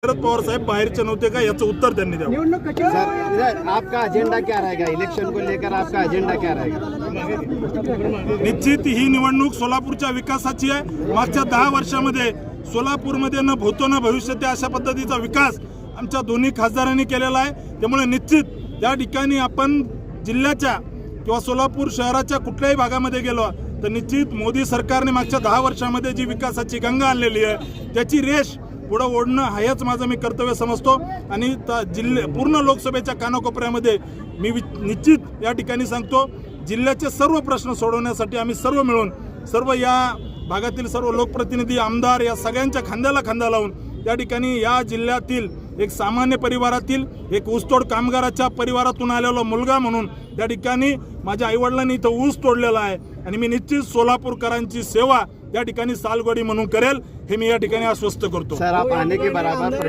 शरद पवार साहेब बाहेरचे नव्हते का याचं उत्तर त्यांनी द्यावं। सर आपका एजेंडा क्या रहेगा, इलेक्शन को लेकर आपका एजेंडा क्या रहेगा? निश्चित ही निवडणूक सोलापूरच्या विकासाची आहे। मागच्या 10 वर्षामध्ये सोलापूरमध्ये न भूतो न भविष्यते अशा पद्धतीचा विकास आमच्या दोन्ही खासदारांनी केलेला आहे। त्यामुळे निश्चित या ठिकाणी आपण जिल्ह्याच्या किंवा सोलापूर शहराच्या कुठल्याही भागामध्ये गेलो तर निश्चित मोदी सरकारने मागच्या 10 वर्षामध्ये जी विकासाची गंगा आणलेली आहे त्याची रेष पुढे ओढणं हेच माझं मी कर्तव्य समजतो। आणि पूर्ण लोकसभेच्या कानाकोपऱ्यामध्ये मी निश्चित या ठिकाणी सांगतो, जिल्ह्याचे सर्व प्रश्न सोडवण्यासाठी आम्ही सर्व मिळून सर्व या भागातील सर्व लोकप्रतिनिधी आमदार या सगळ्यांच्या खांद्याला खांदा लावून या ठिकाणी या जिल्ह्यातील एक सामान्य परिवारातील एक ऊसतोड कामगाराच्या परिवारातून आलेला मुलगा म्हणून त्या ठिकाणी माझ्या आईवडिलांनी इथं ऊस तोडलेला आहे आणि मी निश्चित सोलापूरकरांची सेवा या ठिकाणी सालगोडी म्हणून करेल हे मी या ठिकाणी आश्वस्त करतो। सर आप आने के बराबर